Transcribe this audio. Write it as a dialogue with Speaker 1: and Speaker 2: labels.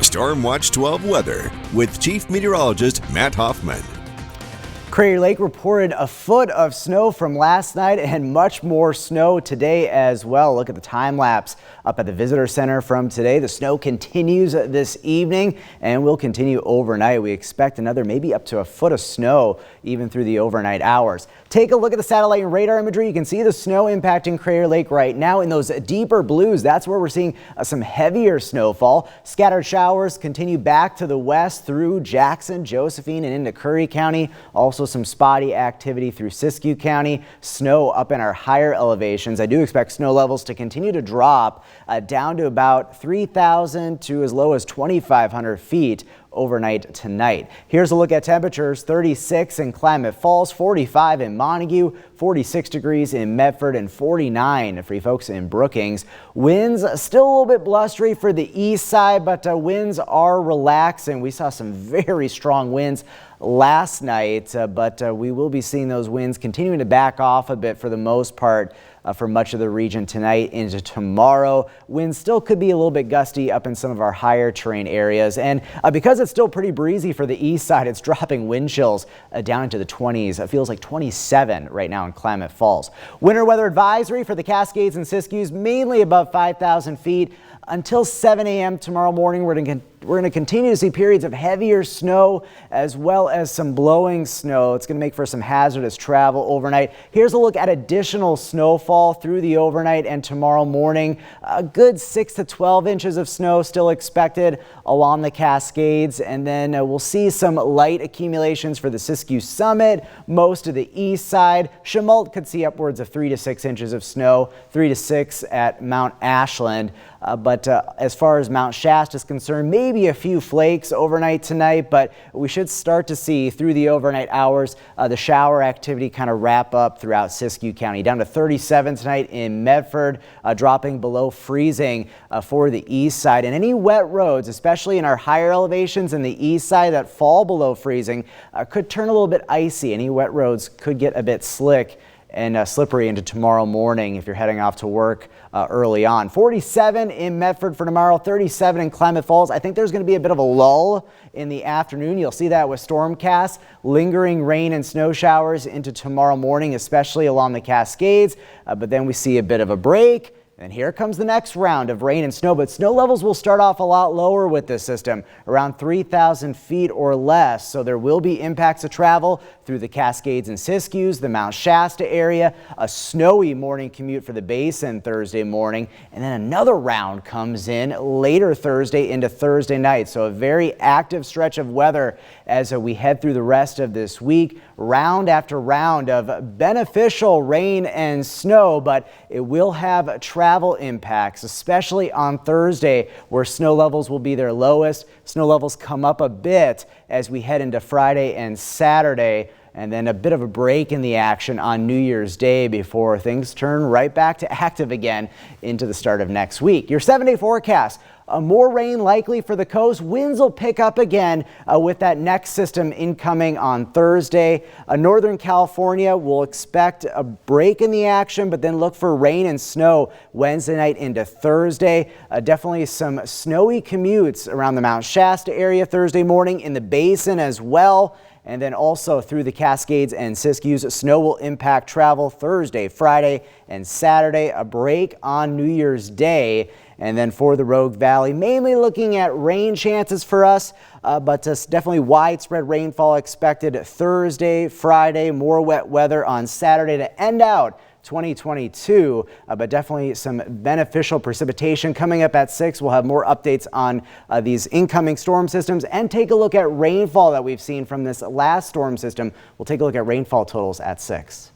Speaker 1: Storm Watch 12 weather with Chief Meteorologist Matt Hoffman.
Speaker 2: Crater Lake reported a foot of snow from last night and much more snow today as well. Look at the time lapse up at the visitor center from today. The snow continues this evening and will continue overnight. We expect another maybe up to a foot of snow even through the overnight hours. Take a look at the satellite and radar imagery. You can see the snow impacting Crater Lake right now in those deeper blues. That's where we're seeing some heavier snowfall. Scattered showers continue back to the west through Jackson, Josephine, and into Curry County. Also some spotty activity through Siskiyou County. Snow up in our higher elevations. I do expect snow levels to continue to drop down to about 3,000 to as low as 2,500 feet overnight tonight. Here's a look at temperatures. 36 in Klamath Falls, 45 in Montague, 46 degrees in Medford, and 49 for you folks in Brookings. Winds still a little bit blustery for the east side, but winds are relaxing. We saw some very strong winds last night, but we will be seeing those winds continuing to back off a bit for the most part for much of the region tonight into tomorrow. Winds still could be a little bit gusty up in some of our higher terrain areas, and because it's still pretty breezy for the east side, it's dropping wind chills down into the 20s. It feels like 27 right now in Klamath Falls. Winter weather advisory for the Cascades and Siskiyous, mainly above 5,000 feet until 7 a.m. tomorrow morning. We're going to continue to see periods of heavier snow as well as some blowing snow. It's going to make for some hazardous travel overnight. Here's a look at additional snowfall through the overnight and tomorrow morning. A good 6 to 12 inches of snow still expected along the Cascades, and then we'll see some light accumulations for the Siskiyou Summit, most of the east side. Chemult could see upwards of 3 to 6 inches of snow, 3 to 6 at Mount Ashland. But as far as Mount Shasta is concerned, maybe a few flakes overnight tonight, but we should start to see through the overnight hours the shower activity kind of wrap up throughout Siskiyou County. Down to 37 tonight in Medford, dropping below freezing for the east side. And any wet roads, especially in our higher elevations in the east side that fall below freezing, could turn a little bit icy. Any wet roads could get a bit slick and slippery into tomorrow morning if you're heading off to work early on. 47 in Medford for tomorrow, 37 in Klamath Falls. I think there's going to be a bit of a lull in the afternoon. You'll see that with stormcasts, lingering rain and snow showers into tomorrow morning, especially along the Cascades. But then we see a bit of a break. And here comes the next round of rain and snow, but snow levels will start off a lot lower with this system, around 3,000 feet or less. So there will be impacts of travel through the Cascades and Siskiyous, the Mount Shasta area, a snowy morning commute for the Basin Thursday morning, and then another round comes in later Thursday into Thursday night. So a very active stretch of weather as we head through the rest of this week, round after round of beneficial rain and snow, but it will have travel impacts, especially on Thursday where snow levels will be their lowest. Snow levels come up a bit as we head into Friday and Saturday, and then a bit of a break in the action on New Year's Day before things turn right back to active again into the start of next week. Your 7-day forecast. More rain likely for the coast. Winds will pick up again with that next system incoming on Thursday. Northern California will expect a break in the action, but then look for rain and snow Wednesday night into Thursday. Definitely some snowy commutes around the Mount Shasta area Thursday morning, in the Basin as well. And then also through the Cascades and Siskiyous, snow will impact travel Thursday, Friday, and Saturday. A break on New Year's Day. And then for the Rogue Valley, mainly looking at rain chances for us, but definitely widespread rainfall expected Thursday, Friday, more wet weather on Saturday to end out 2022, but definitely some beneficial precipitation coming up at 6. We'll have more updates on these incoming storm systems and take a look at rainfall that we've seen from this last storm system. We'll take a look at rainfall totals at 6.